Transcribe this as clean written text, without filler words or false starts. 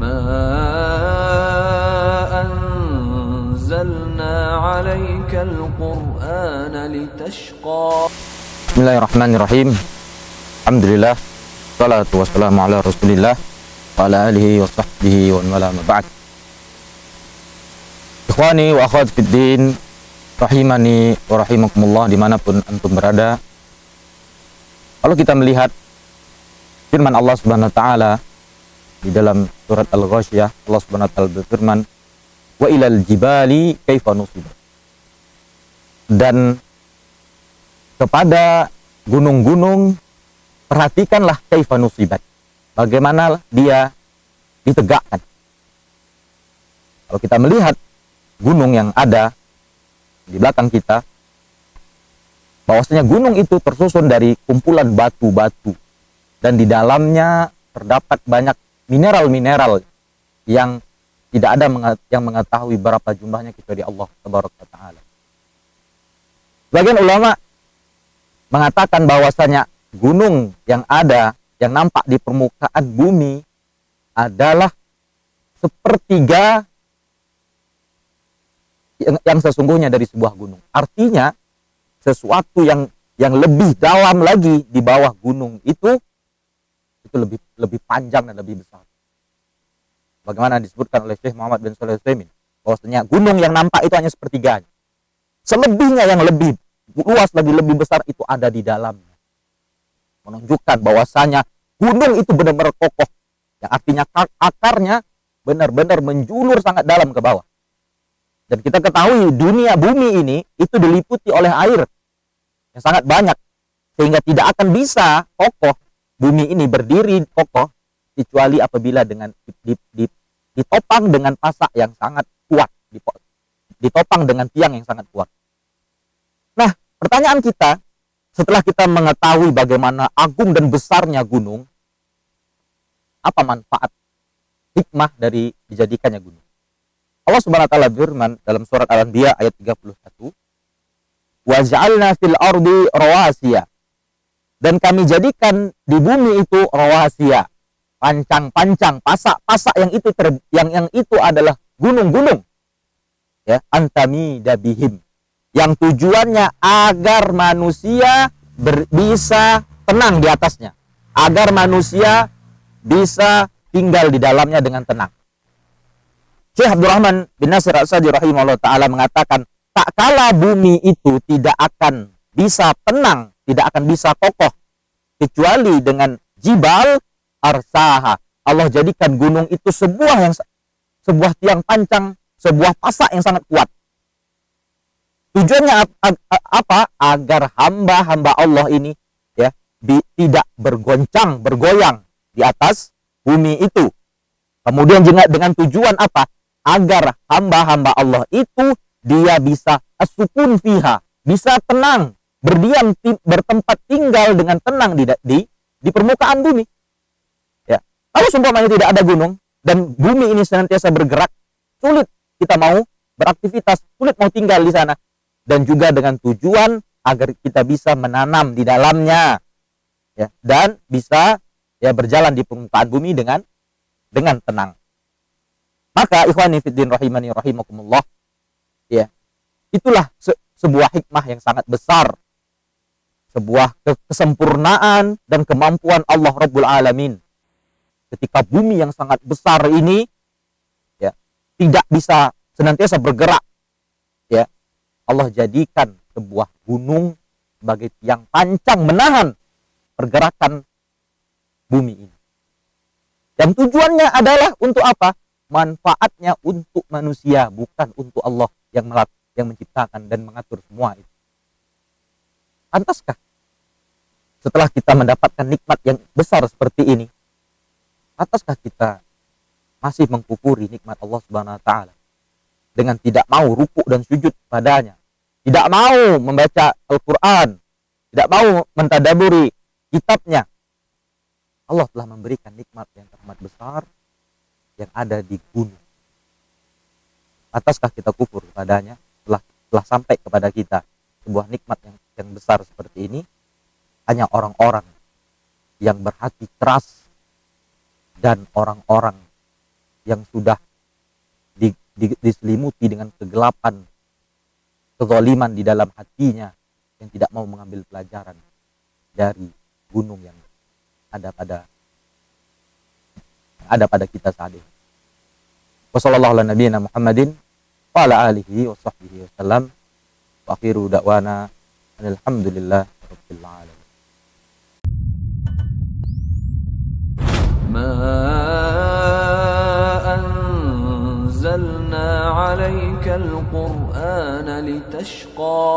ما أنزلنا عليك القرآن لتشقى. Bismillahirrahmanirrahim. Alhamdulillah, salatu wassalamu ala rasulillah wa ala alihi wa sahbihi wa wala ma ba'd. Ikhwani wa akhwat fiddin, rahimani wa rahimakumullah, dimanapun antum berada. Kalau kita melihat firman Allah Subhanahu wa taala di dalam surat Al-Ghasyiyah, Allah Subhanahu wa taala berfirman, wa ilal jibali kaifa nusibat. Dan kepada gunung-gunung perhatikanlah kaifa nusibat, bagaimana dia ditegakkan. Kalau kita melihat gunung yang ada di belakang kita, bahwasanya gunung itu tersusun dari kumpulan batu-batu dan di dalamnya terdapat banyak mineral-mineral yang tidak ada yang mengetahui berapa jumlahnya kecuali Allah Taala. Sebagian ulama mengatakan bahwasanya gunung yang ada, yang nampak di permukaan bumi adalah sepertiga yang sesungguhnya dari sebuah gunung. Artinya sesuatu yang lebih dalam lagi di bawah gunung itu lebih panjang dan lebih besar. Bagaimana disebutkan oleh Syekh Muhammad bin Shalih Al-Utsaimin, bahwasanya gunung yang nampak itu hanya sepertiganya. Selebihnya yang lebih luas lagi, lebih besar itu ada di dalamnya. Menunjukkan bahwasanya gunung itu benar-benar kokoh, yang artinya akarnya benar-benar menjulur sangat dalam ke bawah. Dan kita ketahui dunia bumi ini itu diliputi oleh air yang sangat banyak, sehingga tidak akan bisa kokoh bumi ini berdiri kokoh kecuali apabila dengan ditopang dengan pasak yang sangat kuat, ditopang dengan tiang yang sangat kuat. Nah, pertanyaan kita setelah kita mengetahui bagaimana agung dan besarnya gunung, apa manfaat hikmah dari dijadikannya gunung? Allah Subhanahu wa taala berfirman dalam surat Al-Anbiya ayat 31, "Wa ja'alna fil ardi rawasiya." Dan kami jadikan di bumi itu rawasiya, pancang-pancang, pasak-pasak yang itu adalah gunung-gunung. Ya, antamida bihim. Yang tujuannya agar manusia bisa tenang di atasnya, agar manusia bisa tinggal di dalamnya dengan tenang. Syekh Abdurrahman bin Nasir As-Sa'di rahimahullah ta'ala mengatakan, tak kala bumi itu tidak akan bisa tenang, tidak akan bisa kokoh, kecuali dengan jibal arsaha. Allah jadikan gunung itu sebuah tiang pancang, sebuah pasak yang sangat kuat. Tujuannya apa? Agar hamba-hamba Allah ini ya tidak bergoyang di atas bumi itu. Kemudian juga dengan tujuan apa? Agar hamba-hamba Allah itu dia bisa as-sukun fiha, bisa tenang, berdiam, bertempat tinggal dengan tenang di permukaan bumi. Ya. Kalau seumpamanya tidak ada gunung dan bumi ini senantiasa bergerak, sulit kita mau beraktivitas, sulit mau tinggal di sana. Dan juga dengan tujuan agar kita bisa menanam di dalamnya, ya, dan bisa ya berjalan di permukaan bumi dengan tenang. Maka ikhwani fiddin rahimani rahimakumullah, ya, itulah sebuah hikmah yang sangat besar, sebuah kesempurnaan dan kemampuan Allah Rabbul Alamin. Ketika bumi yang sangat besar ini ya tidak bisa senantiasa bergerak, ya, Allah jadikan sebuah gunung sebagai tiang pancang menahan pergerakan bumi ini. Dan tujuannya adalah untuk apa? Manfaatnya untuk manusia, bukan untuk Allah yang menciptakan dan mengatur semua itu. Pantaskah setelah kita mendapatkan nikmat yang besar seperti ini, pantaskah kita masih mengkufuri nikmat Allah Subhanahu wa taala dengan tidak mau rukuk dan sujud padanya, tidak mau membaca Al-Quran, tidak mau mentadaburi kitabnya? Allah telah memberikan nikmat yang teramat besar yang ada di gunung. Ataskah kita kufur kepadanya telah sampai kepada kita sebuah nikmat yang besar seperti ini? Hanya orang-orang yang berhati keras dan orang-orang yang sudah diselimuti dengan kegelapan, kezaliman di dalam hatinya, yang tidak mau mengambil pelajaran dari gunung yang ada pada kita saat ini. Wassallallahu ala nabiyyina Muhammadin wa ala alihi wa sahbihi wasallam. Wa akhiru da'wana alhamdulillah rabbil alamin. ما أنزلنا عليك القرآن لتشقى